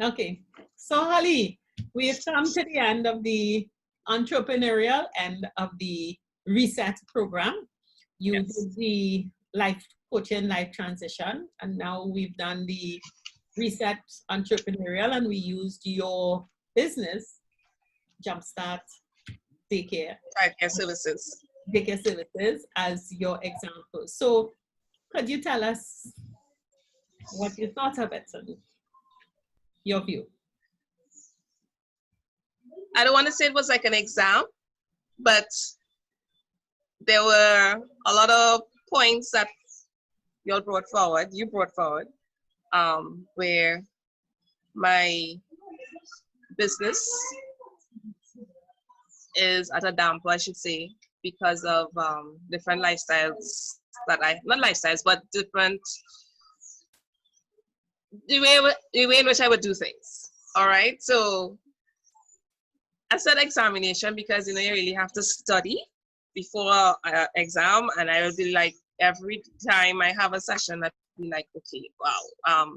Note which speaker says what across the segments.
Speaker 1: Okay. So Holly, we have come to the end of the entrepreneurial end of the reset program. You
Speaker 2: Yes.
Speaker 1: did the life coaching, life transition, and now we've done the reset entrepreneurial, and we used your business, Jumpstart Daycare,
Speaker 2: Childcare services.
Speaker 1: Daycare Services, as your example. So could you tell us what you thought of it and your view?
Speaker 2: I don't want to say it was like an exam, but there were a lot of points that you brought forward, where my business is at a damper, I should say, because of different lifestyles not lifestyles, but different, the way in which I would do things. All right, so I said examination because, you really have to study before exam, and I would be like, every time I have a session, I'd be like, okay, wow,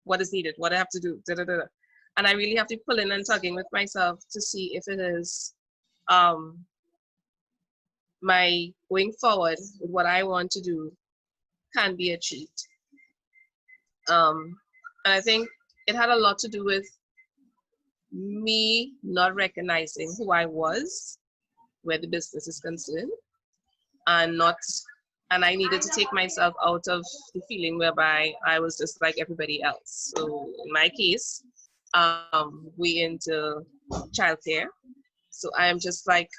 Speaker 2: what is needed, what I have to do, da, da, da. And I really have to pull in and tugging with myself to see if it is my going forward with what I want to do can be achieved. And I think it had a lot to do with me not recognizing who I was, where the business is concerned, and I needed to take myself out of the feeling whereby I was just like everybody else. So in my case, we into childcare. So I am just like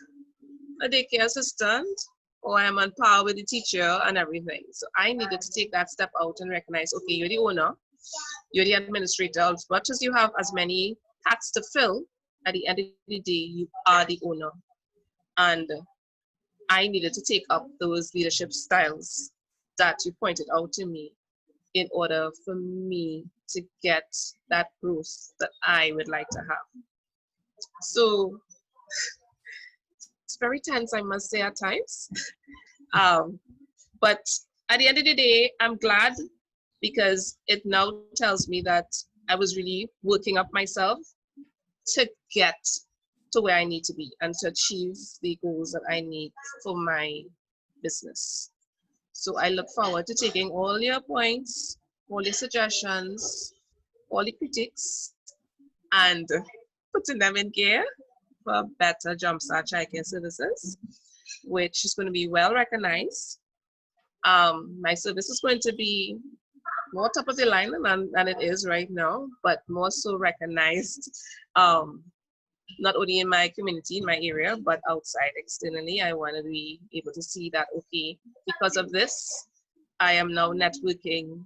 Speaker 2: a daycare assistant, or I am on par with the teacher and everything. So I needed to take that step out and recognize, okay, you're the owner, you're the administrator. As much as you have as many hats to fill, at the end of the day, you are the owner. And I needed to take up those leadership styles that you pointed out to me in order for me to get that growth that I would like to have. So it's very tense, I must say, at times. But at the end of the day, I'm glad, because it now tells me that I was really working up myself to get to where I need to be and to achieve the goals that I need for my business. So I look forward to taking all your points, all your suggestions, all the critics, and putting them in gear for better Jumpstart Childcare Services, which is going to be well recognized. My service is going to be more top of the line than it is right now, but more so recognized, not only in my community, in my area, but outside externally. I want to be able to see that, okay, because of this, I am now networking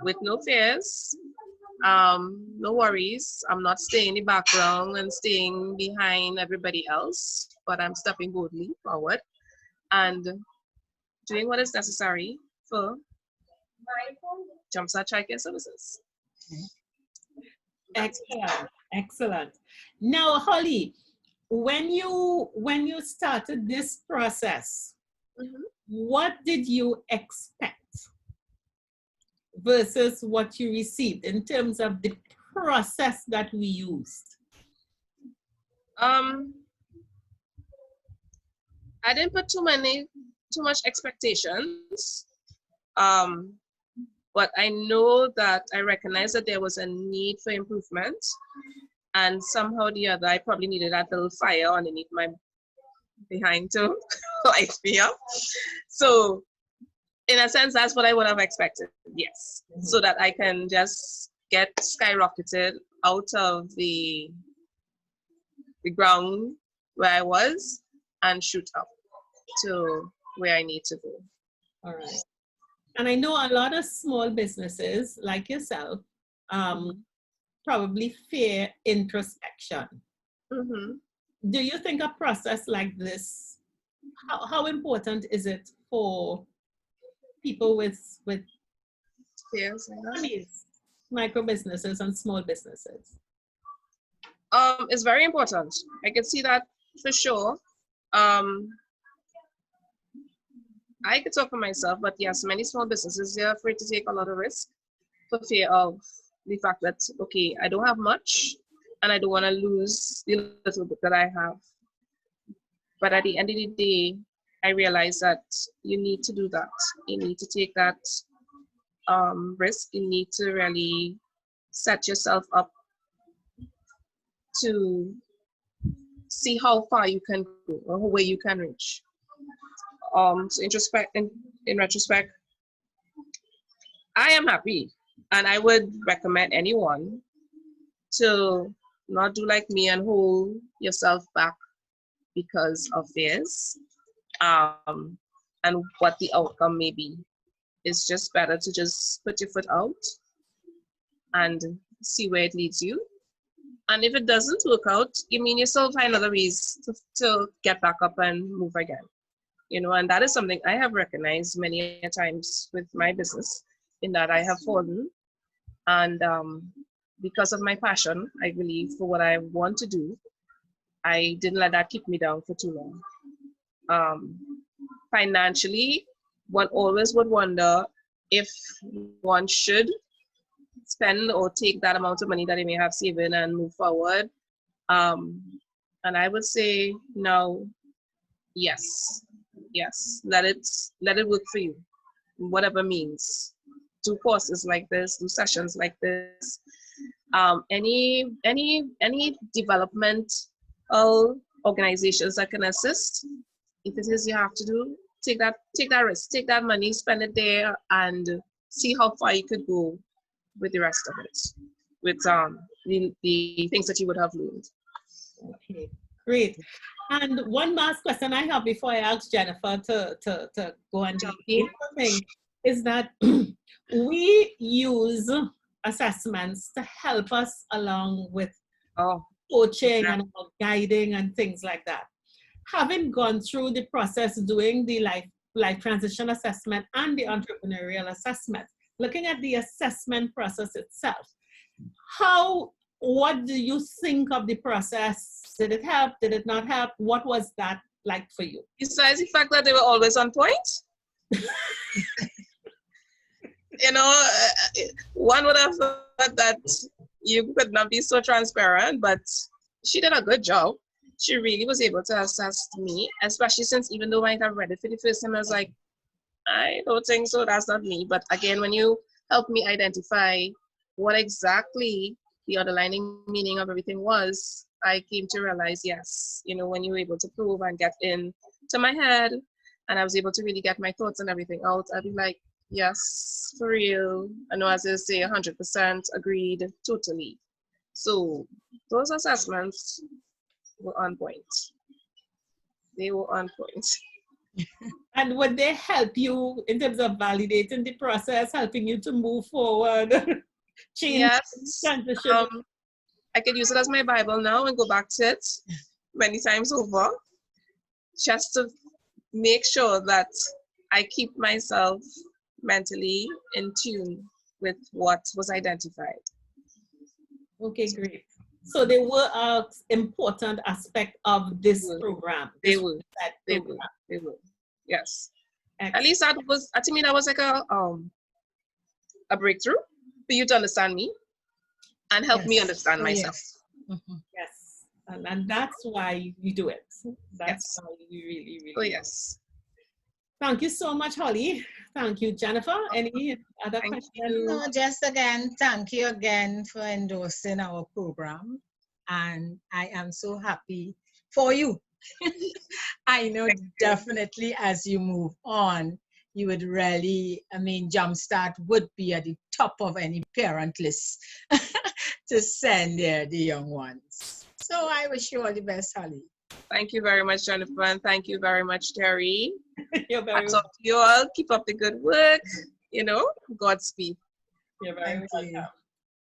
Speaker 2: with no fears, no worries. I'm not staying in the background and staying behind everybody else, but I'm stepping boldly forward and doing what is necessary for Jumpstart Childcare Services.
Speaker 1: Excellent, excellent. Now, Holly, when you started this process, what did you expect versus what you received in terms of the process that we used?
Speaker 2: I didn't put too much expectations. But I know that I recognize that there was a need for improvement, and somehow or the other, I probably needed that little fire underneath my behind to light me up. So in a sense, that's what I would have expected, yes. So that I can just get skyrocketed out of the ground where I was and shoot up to where I need to go.
Speaker 1: All right. And I know a lot of small businesses like yourself probably fear introspection. Do you think a process like this, how important is it for people with micro businesses and small businesses?
Speaker 2: It's very important. I can see that for sure. I could talk for myself, but yes, many small businesses, they're afraid to take a lot of risk for fear of the fact that, okay, I don't have much and I don't want to lose the little bit that I have. But at the end of the day, I realized that you need to do that. You need to take that risk. You need to really set yourself up to see how far you can go or where you can reach. So in retrospect, I am happy, and I would recommend anyone to not do like me and hold yourself back because of fears and what the outcome may be. It's just better to just put your foot out and see where it leads you. And if it doesn't work out, you still find other ways to get back up and move again. And that is something I have recognized many times with my business, in that I have fallen. And because of my passion, I believe, for what I want to do, I didn't let that keep me down for too long. Financially, one always would wonder if one should spend or take that amount of money that they may have saving and move forward. And I would say no, yes, let it work for you, whatever means. Do courses like this, do sessions like this. Any developmental organizations that can assist. If it is you have to do, take that risk, take that money, spend it there, and see how far you could go with the rest of it, with the things that you would have learned.
Speaker 1: Okay, great. And one last question I have before I ask Jennifer to go and do the thing is that we use assessments to help us along with coaching and guiding and things like that. Having gone through the process doing the life transition assessment and the entrepreneurial assessment, looking at the assessment process itself, what do you think of the process? Did it help? Did it not help? What was that like for you?
Speaker 2: Besides the fact that they were always on point, one would have thought that you could not be so transparent, but she did a good job. She really was able to assess me, especially since even though I have read it for the first time, I was like, I don't think so, that's not me. But again, when you help me identify what exactly the underlying meaning of everything was, I came to realize, yes, when you were able to prove and get into my head, and I was able to really get my thoughts and everything out, I'd be like, yes, for real. I know, as I say, 100% agreed, totally. So those assessments were on point. They were on point.
Speaker 1: And would they help you in terms of validating the process, helping you to move forward, change,
Speaker 2: yes.
Speaker 1: transition?
Speaker 2: I could use it as my Bible now and go back to it many times over, just to make sure that I keep myself mentally in tune with what was identified.
Speaker 1: Okay, great. So they were an important aspect of this program.
Speaker 2: They were. Yes. Excellent. At least to me, that was like a breakthrough for you to understand me and help me understand myself.
Speaker 1: Yes. Mm-hmm. Yes. And that's why you do it. That's why you really.
Speaker 2: Oh, yes.
Speaker 1: Thank you so much, Holly. Thank you, Jennifer. Any other questions?
Speaker 3: No, just again, thank you again for endorsing our program. And I am so happy for you. I know definitely as you move on, you would really, Jumpstart would be at the top of any parent list to send the young ones. So I wish you all the best, Holly.
Speaker 2: Thank you very much, Jennifer, and thank you very much, Terry.
Speaker 1: You're very welcome.
Speaker 2: Talk to you all. Keep up the good work. Godspeed.
Speaker 1: You're very welcome.